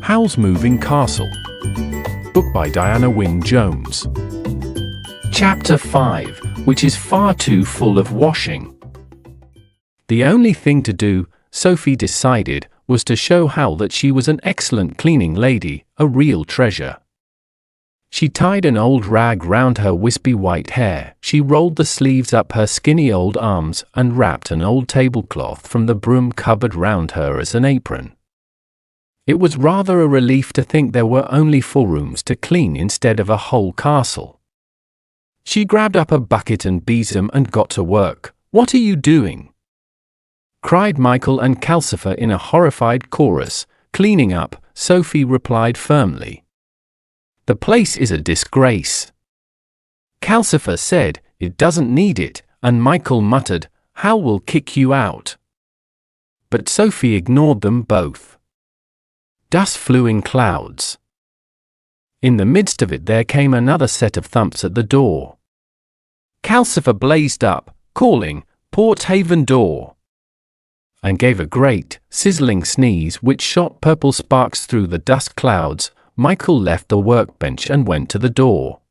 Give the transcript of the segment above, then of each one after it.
Howl's Moving Castle. Book by Diana Wynne Jones. Chapter 5, which is far too full of washing. The only thing to do, Sophie decided, was to show Howl that she was an excellent cleaning lady, a real treasure. She tied an old rag round her wispy white hair, she rolled the sleeves up her skinny old arms, and wrapped an old tablecloth from the broom cupboard round her as an apron. It was rather a relief to think there were only 4 rooms to clean instead of a whole castle. She grabbed up a bucket and besom and got to work. "What are you doing?" cried Michael and Calcifer in a horrified chorus. "Cleaning up," Sophie replied firmly. "The place is a disgrace." Calcifer said, "It doesn't need it," and Michael muttered, "Howl will kick you out." But Sophie ignored them both. Dust flew in clouds. In the midst of it there came another set of thumps at the door. Calcifer blazed up, calling, "Port Haven door!" and gave a great, sizzling sneeze which shot purple sparks through the dust clouds. Michael left the workbench and went to the door.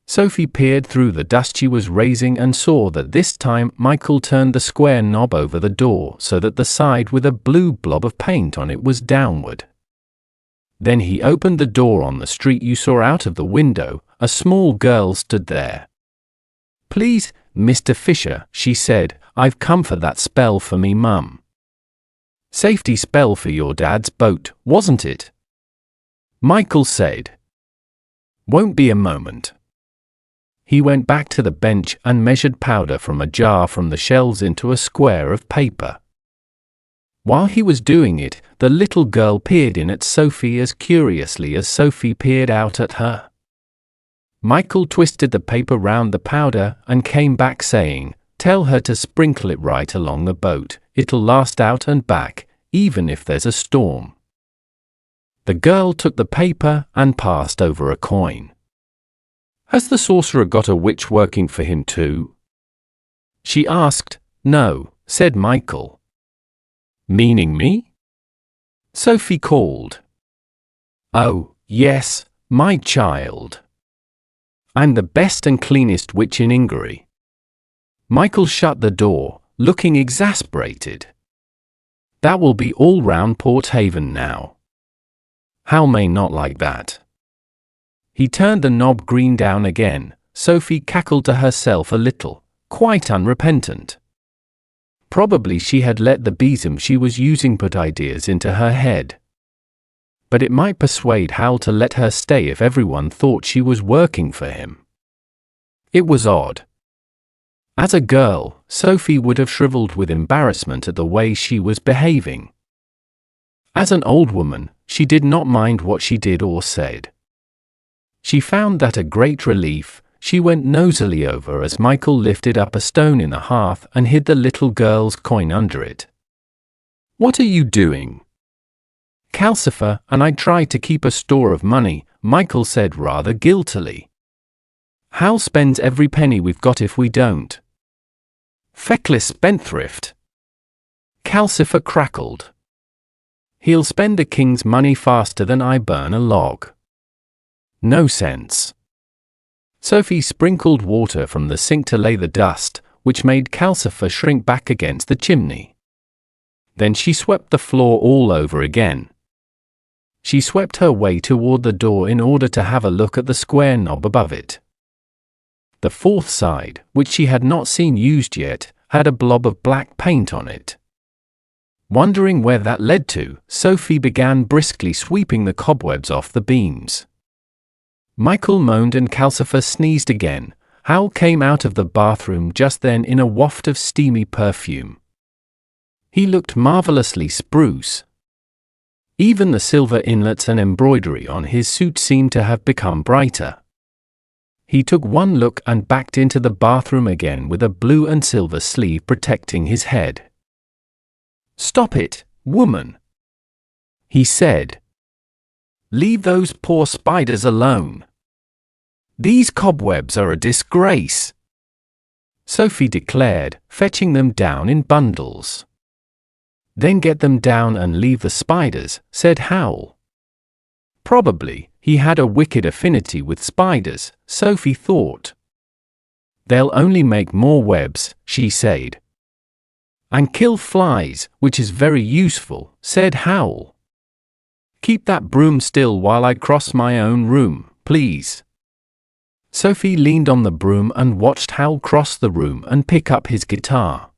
Sophie peered through the dust she was raising and saw that this time Michael turned the square knob over the door so that the side with a blue blob of paint on it was downward. Then he opened the door on the street you saw out of the window. A small girl stood there. "Please, Mr. Fisher," she said, "I've come for that spell for me mum." "Safety spell for your dad's boat, wasn't it?" Michael said. "Won't be a moment." He went back to the bench and measured powder from a jar from the shelves into a square of paper. While he was doing it, the little girl peered in at Sophie as curiously as Sophie peered out at her. Michael twisted the paper round the powder and came back saying, "Tell her to sprinkle it right along the boat, it'll last out and back, even if there's a storm." The girl took the paper and passed over a coin. "Has the sorcerer got a witch working for him too?" she asked. "No," said Michael. "Meaning me?" Sophie called. "Oh, yes, my child. I'm the best and cleanest witch in Ingery." Michael shut the door, looking exasperated. "That will be all round Port Haven now. Howl may not like that." He turned the knob green down again. Sophie cackled to herself a little, quite unrepentant. Probably she had let the besom she was using put ideas into her head. But it might persuade Howl to let her stay if everyone thought she was working for him. It was odd. As a girl, Sophie would have shriveled with embarrassment at the way she was behaving. As an old woman, she did not mind what she did or said. She found that a great relief. She went nosily over as Michael lifted up a stone in the hearth and hid the little girl's coin under it. "What are you doing?" "Calcifer and I tried to keep a store of money," Michael said rather guiltily. "Howl spends every penny we've got if we don't." "Feckless spendthrift!" Calcifer crackled. "He'll spend a king's money faster than I burn a log. No sense." Sophie sprinkled water from the sink to lay the dust, which made Calcifer shrink back against the chimney. Then she swept the floor all over again. She swept her way toward the door in order to have a look at the square knob above it. The fourth side, which she had not seen used yet, had a blob of black paint on it. Wondering where that led to, Sophie began briskly sweeping the cobwebs off the beams. Michael moaned and Calcifer sneezed again. Howl came out of the bathroom just then in a waft of steamy perfume. He looked marvelously spruce. Even the silver inlets and embroidery on his suit seemed to have become brighter. He took one look and backed into the bathroom again with a blue and silver sleeve protecting his head. "Stop it, woman," he said. "Leave those poor spiders alone. These cobwebs are a disgrace," Sophie declared, fetching them down in bundles. "Then get them down and leave the spiders," said Howl. Probably, he had a wicked affinity with spiders, Sophie thought. They'll only make more webs, she said. And kill flies, which is very useful, said Howl. Keep that broom still while I cross my own room, please. Sophie leaned on the broom and watched Howl cross the room and pick up his guitar.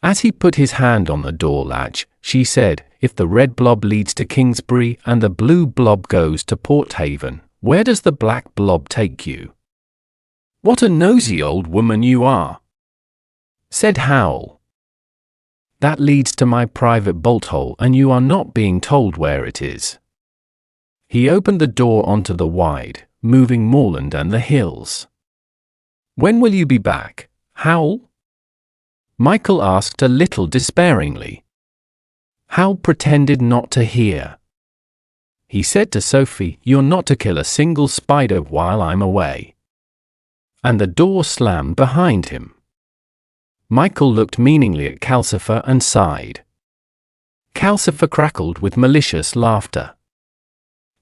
As he put his hand on the door latch, she said, if the red blob leads to Kingsbury and the blue blob goes to Porthaven, where does the black blob take you? What a nosy old woman you are, said Howl. That leads to my private bolt hole and you are not being told where it is. He opened the door onto the wide, moving moorland and the hills. When will you be back, Howl? Michael asked a little despairingly. Howl pretended not to hear. He said to Sophie, you're not to kill a single spider while I'm away. And the door slammed behind him. Michael looked meaningly at Calcifer and sighed. Calcifer crackled with malicious laughter.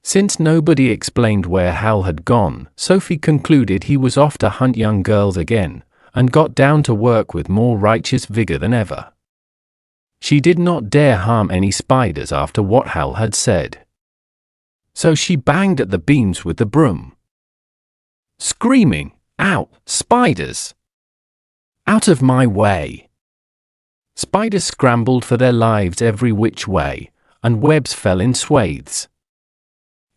Since nobody explained where Howl had gone, Sophie concluded he was off to hunt young girls again, and got down to work with more righteous vigor than ever. She did not dare harm any spiders after what Howl had said. So she banged at the beams with the broom, screaming, "Out, spiders! Out of my way!" Spiders scrambled for their lives every which way, and webs fell in swathes.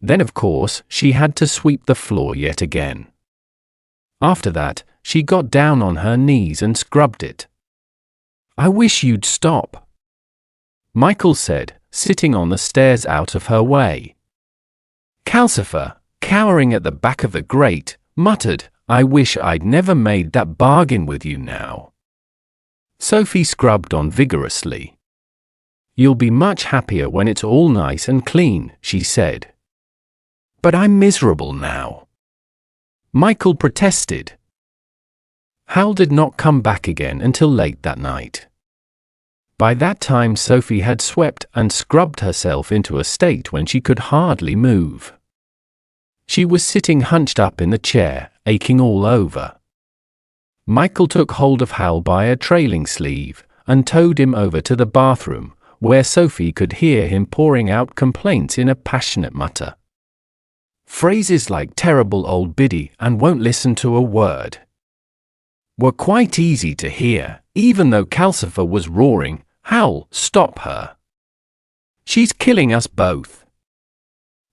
Then of course, she had to sweep the floor yet again. After that, she got down on her knees and scrubbed it. I wish you'd stop, Michael said, sitting on the stairs out of her way. Calcifer, cowering at the back of the grate, muttered, I wish I'd never made that bargain with you now. Sophie scrubbed on vigorously. You'll be much happier when it's all nice and clean, she said. But I'm miserable now, Michael protested. Howl did not come back again until late that night. By that time Sophie had swept and scrubbed herself into a state when she could hardly move. She was sitting hunched up in the chair, aching all over. Michael took hold of Howl by a trailing sleeve, and towed him over to the bathroom, where Sophie could hear him pouring out complaints in a passionate mutter. Phrases like terrible old biddy and won't listen to a word were quite easy to hear, even though Calcifer was roaring, Howl, stop her. She's killing us both.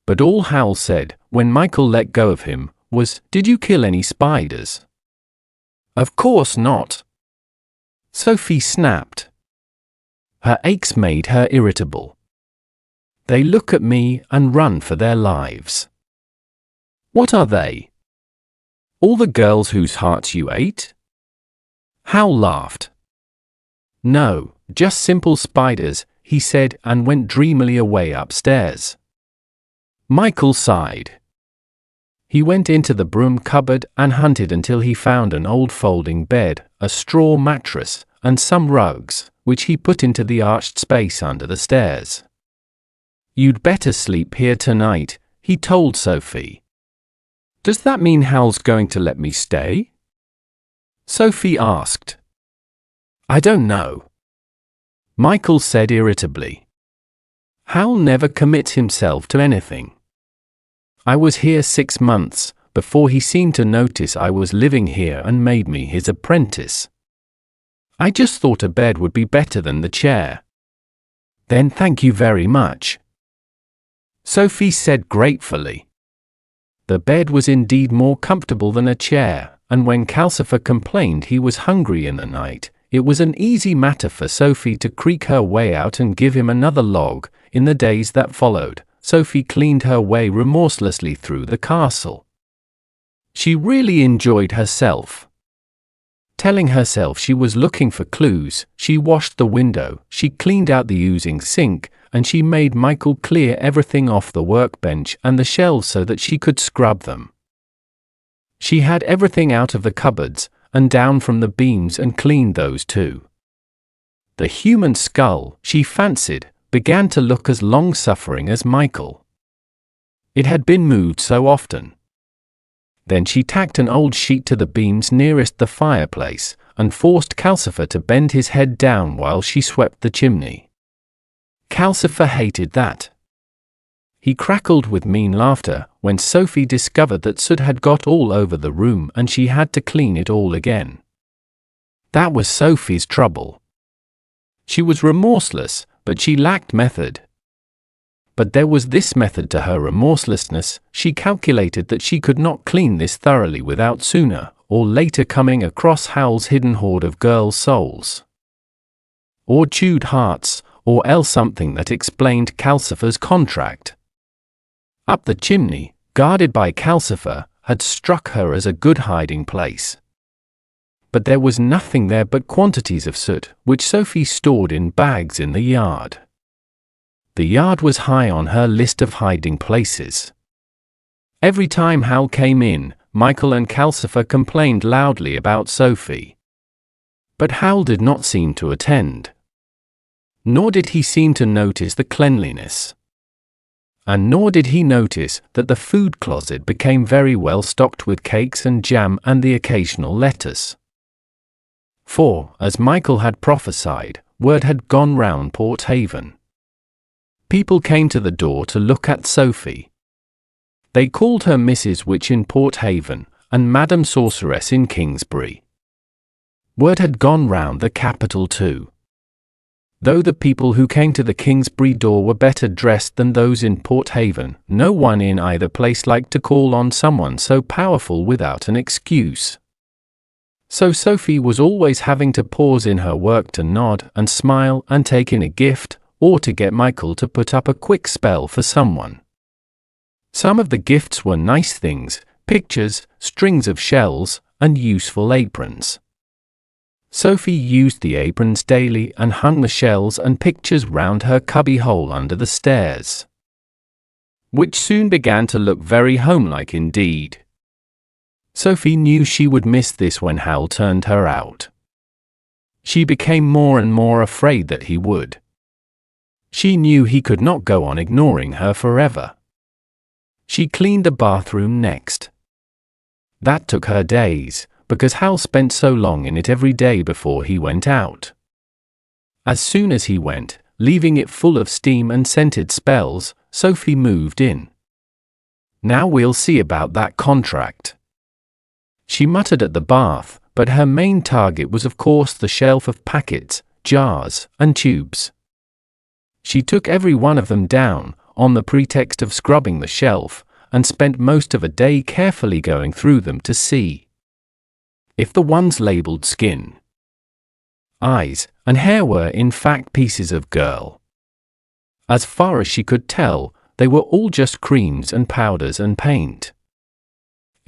But all Howl said, when Michael let go of him, was, did you kill any spiders? Of course not, Sophie snapped. Her aches made her irritable. They look at me and run for their lives. What are they? All the girls whose hearts you ate? Howl laughed. No, just simple spiders, he said, and went dreamily away upstairs. Michael sighed. He went into the broom cupboard and hunted until he found an old folding bed, a straw mattress, and some rugs, which he put into the arched space under the stairs. You'd better sleep here tonight, he told Sophie. Does that mean Howl's going to let me stay? Sophie asked. I don't know, Michael said irritably. Howl never commits himself to anything. I was here 6 months, before he seemed to notice I was living here and made me his apprentice. I just thought a bed would be better than the chair. Then thank you very much, Sophie said gratefully. The bed was indeed more comfortable than a chair, and when Calcifer complained he was hungry in the night, it was an easy matter for Sophie to creak her way out and give him another log. In the days that followed, Sophie cleaned her way remorselessly through the castle. She really enjoyed herself. Telling herself she was looking for clues, she washed the window, she cleaned out the oozing sink, and she made Michael clear everything off the workbench and the shelves so that she could scrub them. She had everything out of the cupboards, and down from the beams and cleaned those too. The human skull, she fancied, began to look as long-suffering as Michael. It had been moved so often. Then she tacked an old sheet to the beams nearest the fireplace, and forced Calcifer to bend his head down while she swept the chimney. Calcifer hated that. He crackled with mean laughter when Sophie discovered that soot had got all over the room and she had to clean it all again. That was Sophie's trouble. She was remorseless, but she lacked method. But there was this method to her remorselessness. She calculated that she could not clean this thoroughly without sooner or later coming across Howl's hidden hoard of girls' souls, or chewed hearts, or else something that explained Calcifer's contract. Up the chimney, guarded by Calcifer, had struck her as a good hiding place. But there was nothing there but quantities of soot, which Sophie stored in bags in the yard. The yard was high on her list of hiding places. Every time Howl came in, Michael and Calcifer complained loudly about Sophie. But Howl did not seem to attend. Nor did he seem to notice the cleanliness. And nor did he notice that the food closet became very well stocked with cakes and jam and the occasional lettuce. For, as Michael had prophesied, word had gone round Port Haven. People came to the door to look at Sophie. They called her Mrs. Witch in Port Haven, and Madam Sorceress in Kingsbury. Word had gone round the capital too. Though the people who came to the Kingsbury door were better dressed than those in Port Haven, no one in either place liked to call on someone so powerful without an excuse. So Sophie was always having to pause in her work to nod and smile and take in a gift, or to get Michael to put up a quick spell for someone. Some of the gifts were nice things, pictures, strings of shells, and useful aprons. Sophie used the aprons daily and hung the shells and pictures round her cubby-hole under the stairs, which soon began to look very homelike indeed. Sophie knew she would miss this when Howl turned her out. She became more and more afraid that he would. She knew he could not go on ignoring her forever. She cleaned the bathroom next. That took her days, because Howl spent so long in it every day before he went out. As soon as he went, leaving it full of steam and scented spells, Sophie moved in. Now we'll see about that contract. She muttered at the bath, but her main target was of course the shelf of packets, jars, and tubes. She took every one of them down, on the pretext of scrubbing the shelf, and spent most of a day carefully going through them to see if the ones labeled skin, eyes, and hair were in fact pieces of girl. As far as she could tell, they were all just creams and powders and paint.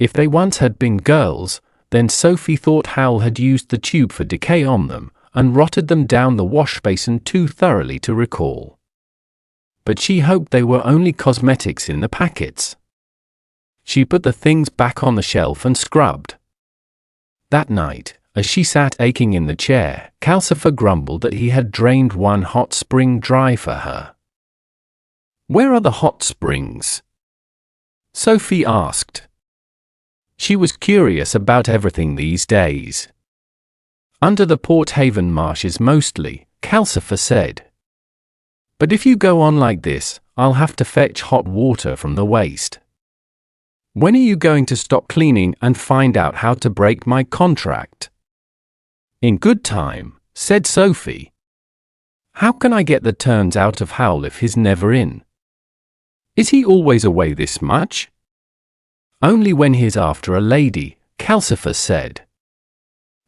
If they once had been girls, then Sophie thought Howl had used the tube for decay on them, and rotted them down the wash basin too thoroughly to recall. But she hoped they were only cosmetics in the packets. She put the things back on the shelf and scrubbed. That night, as she sat aching in the chair, Calcifer grumbled that he had drained one hot spring dry for her. "Where are the hot springs?" Sophie asked. She was curious about everything these days. "Under the Port Haven marshes mostly," Calcifer said. "But if you go on like this, I'll have to fetch hot water from the waste. When are you going to stop cleaning and find out how to break my contract?" "In good time," said Sophie. "How can I get the turns out of Howl if he's never in? Is he always away this much?" "Only when he's after a lady," Calcifer said.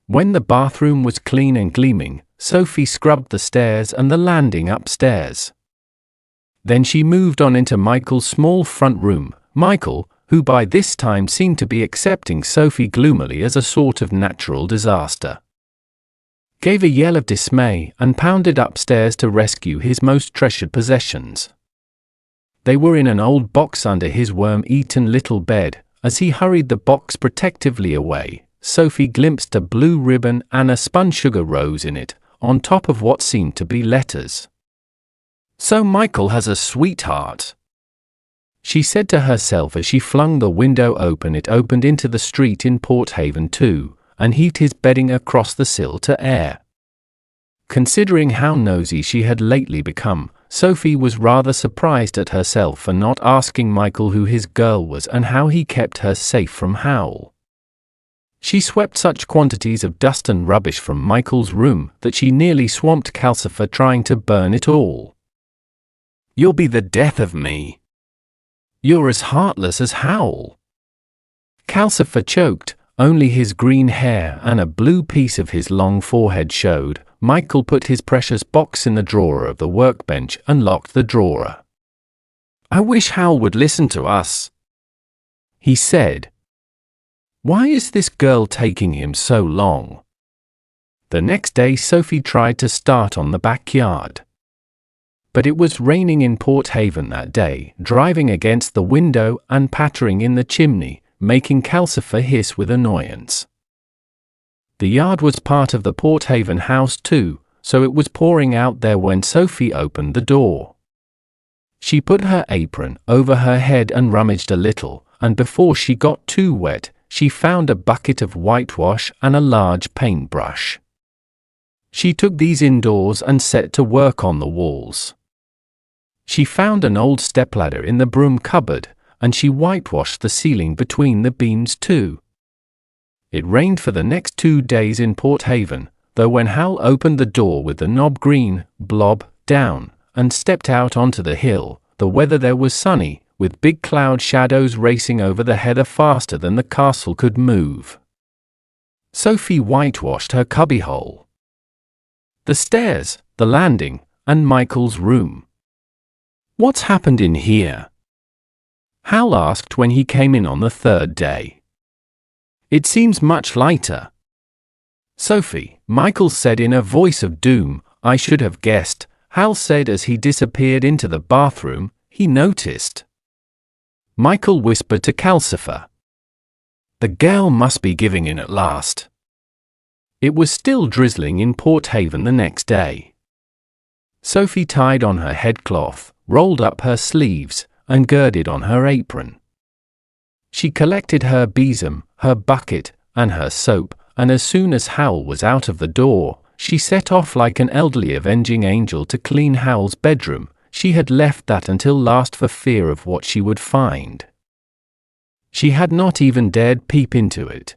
When the bathroom was clean and gleaming, Sophie scrubbed the stairs and the landing upstairs. Then she moved on into Michael's small front room. Michael, who by this time seemed to be accepting Sophie gloomily as a sort of natural disaster, gave a yell of dismay and pounded upstairs to rescue his most treasured possessions. They were in an old box under his worm-eaten little bed. As he hurried the box protectively away, Sophie glimpsed a blue ribbon and a spun sugar rose in it, on top of what seemed to be letters. "So Michael has a sweetheart." she said to herself as she flung the window open. It opened into the street in Port Haven too, and heaved his bedding across the sill to air. Considering how nosy she had lately become, Sophie was rather surprised at herself for not asking Michael who his girl was and how he kept her safe from Howl. She swept such quantities of dust and rubbish from Michael's room that she nearly swamped Calcifer trying to burn it all. "You'll be the death of me. You're as heartless as Howl." Calcifer choked, only his green hair and a blue piece of his long forehead showed. Michael put his precious box in the drawer of the workbench and locked the drawer. "I wish Howl would listen to us," he said. "Why is this girl taking him so long?" The next day Sophie tried to start on the backyard. But it was raining in Port Haven that day, driving against the window and pattering in the chimney, making Calcifer hiss with annoyance. The yard was part of the Port Haven house too, so it was pouring out there when Sophie opened the door. She put her apron over her head and rummaged a little, and before she got too wet, she found a bucket of whitewash and a large paintbrush. She took these indoors and set to work on the walls. She found an old stepladder in the broom cupboard, and she whitewashed the ceiling between the beams too. It rained for the next 2 days in Port Haven, though when Hal opened the door with the knob green blob down and stepped out onto the hill, the weather there was sunny, with big cloud shadows racing over the heather faster than the castle could move. Sophie whitewashed her cubbyhole, the stairs, the landing, and Michael's room. "What's happened in here?" Hal asked when he came in on the 3rd day. "It seems much lighter." "Sophie," Michael said in a voice of doom. "I should have guessed," Hal said as he disappeared into the bathroom. He noticed. Michael whispered to Calcifer, "The girl must be giving in at last." It was still drizzling in Port Haven the next day. Sophie tied on her headcloth, rolled up her sleeves, and girded on her apron. She collected her besom, her bucket, and her soap, and as soon as Howl was out of the door, she set off like an elderly avenging angel to clean Howl's bedroom. She had left that until last for fear of what she would find. She had not even dared peep into it.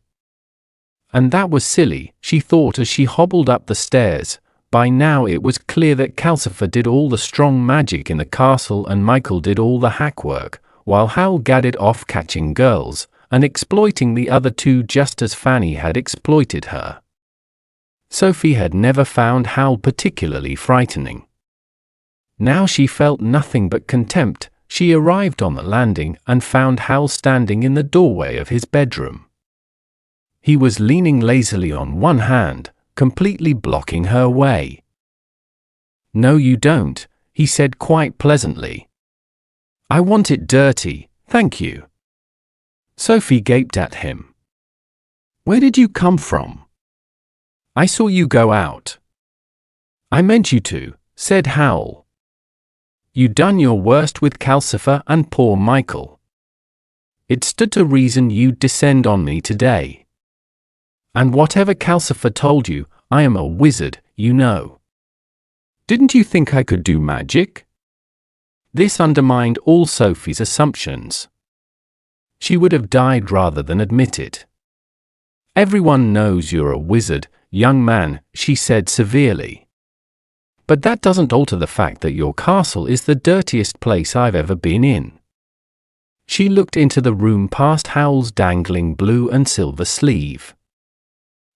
And that was silly, she thought as she hobbled up the stairs. By now it was clear that Calcifer did all the strong magic in the castle and Michael did all the hack work, while Howl gadded off catching girls, and exploiting the other two just as Fanny had exploited her. Sophie had never found Howl particularly frightening. Now she felt nothing but contempt. She arrived on the landing and found Howl standing in the doorway of his bedroom. He was leaning lazily on one hand, completely blocking her way. "No you don't," he said quite pleasantly. "I want it dirty, thank you." Sophie gaped at him. "Where did you come from?" "I saw you go out." "I meant you to," said Howl. "You done your worst with Calcifer and poor Michael. It stood to reason you'd descend on me today. And whatever Calcifer told you, I am a wizard, you know. Didn't you think I could do magic?" This undermined all Sophie's assumptions. She would have died rather than admit it. "Everyone knows you're a wizard, young man," she said severely. "But that doesn't alter the fact that your castle is the dirtiest place I've ever been in." She looked into the room past Howl's dangling blue and silver sleeve.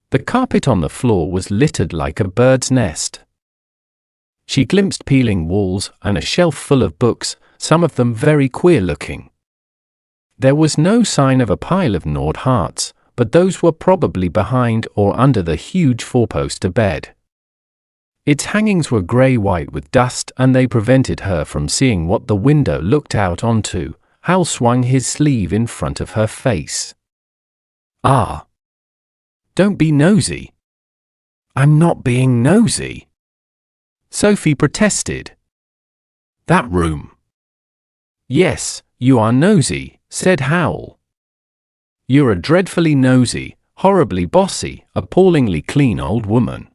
The carpet on the floor was littered like a bird's nest. She glimpsed peeling walls and a shelf full of books, some of them very queer-looking. There was no sign of a pile of gnawed hearts, but those were probably behind or under the huge four-poster bed. Its hangings were grey-white with dust and they prevented her from seeing what the window looked out onto. Hal swung his sleeve in front of her face. "Ah! Don't be nosy." "I'm not being nosy," Sophie protested. "That room." "Yes, "You are nosy," said Howl. "You're a dreadfully nosy, horribly bossy, appallingly clean old woman.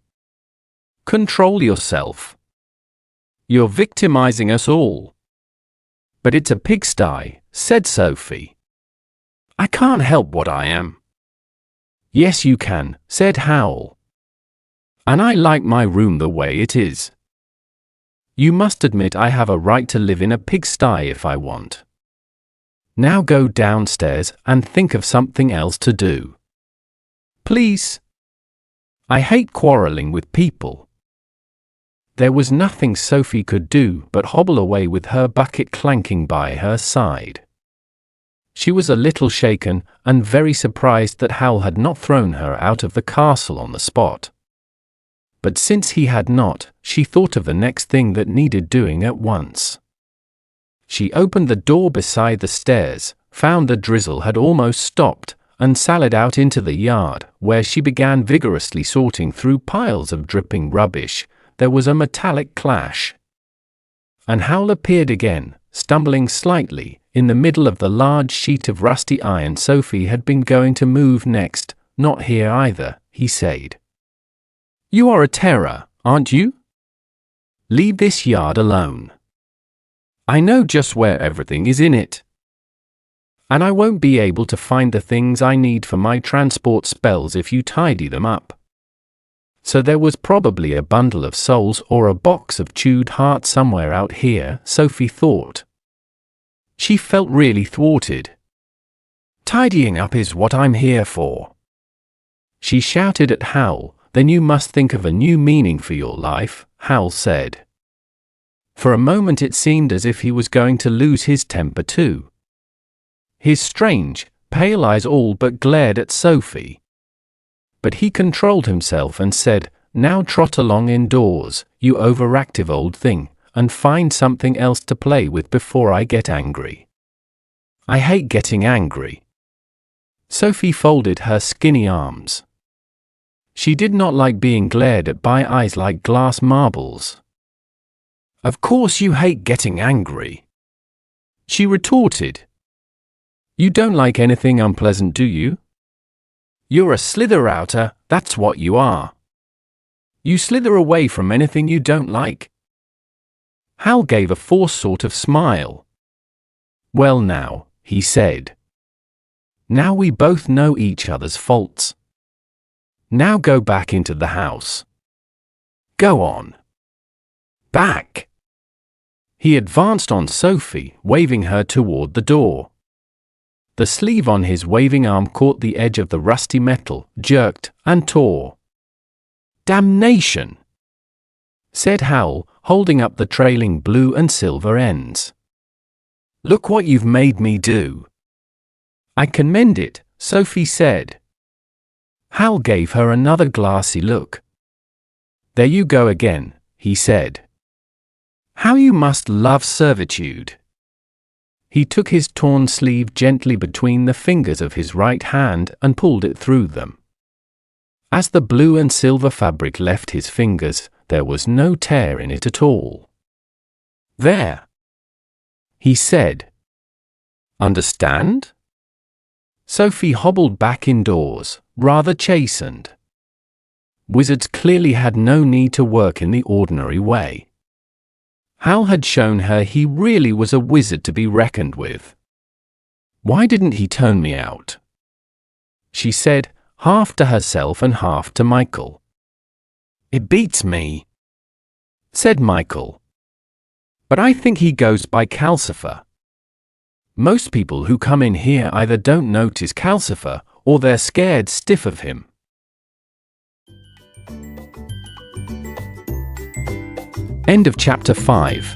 Control yourself. You're victimizing us all." "But it's a pigsty," said Sophie. "I can't help what I am." "Yes, you can," said Howl. "And I like my room the way it is. You must admit I have a right to live in a pigsty if I want. Now go downstairs and think of something else to do. Please. I hate quarreling with people." There was nothing Sophie could do but hobble away with her bucket clanking by her side. She was a little shaken and very surprised that Howl had not thrown her out of the castle on the spot. But since he had not, she thought of the next thing that needed doing at once. She opened the door beside the stairs, found the drizzle had almost stopped, and sallied out into the yard, where she began vigorously sorting through piles of dripping rubbish. There was a metallic clash, and Howl appeared again, stumbling slightly, in the middle of the large sheet of rusty iron Sophie had been going to move next. "Not here either," he said. "You are a terror, aren't you? Leave this yard alone. I know just where everything is in it. And I won't be able to find the things I need for my transport spells if you tidy them up." So there was probably a bundle of souls or a box of chewed heart somewhere out here, Sophie thought. She felt really thwarted. "Tidying up is what I'm here for." She shouted at Howl. "Then you must think of a new meaning for your life," Howl said. For a moment it seemed as if he was going to lose his temper too. His strange, pale eyes all but glared at Sophie. But he controlled himself and said, "Now trot along indoors, you overactive old thing, and find something else to play with before I get angry." "I hate getting angry." Sophie folded her skinny arms. She did not like being glared at by eyes like glass marbles. "Of course you hate getting angry," she retorted. "You don't like anything unpleasant, do you? You're a slither-outer, that's what you are. You slither away from anything you don't like." Hal gave a forced sort of smile. "Well now," he said. "Now we both know each other's faults. Now go back into the house. Go on. Back." He advanced on Sophie, waving her toward the door. The sleeve on his waving arm caught the edge of the rusty metal, jerked, and tore. "Damnation!" said Howl, holding up the trailing blue and silver ends. "Look what you've made me do." "I can mend it," Sophie said. Hal gave her another glassy look. "There you go again," he said. "How you must love servitude." He took his torn sleeve gently between the fingers of his right hand and pulled it through them. As the blue and silver fabric left his fingers, there was no tear in it at all. "There," he said. "Understand?" Sophie hobbled back indoors, rather chastened. Wizards clearly had no need to work in the ordinary way. Hal had shown her he really was a wizard to be reckoned with. "Why didn't he turn me out?" she said, half to herself and half to Michael. "It beats me," said Michael. "But I think he goes by Calcifer. Most people who come in here either don't notice Calcifer, or they're scared stiff of him." End of chapter 5.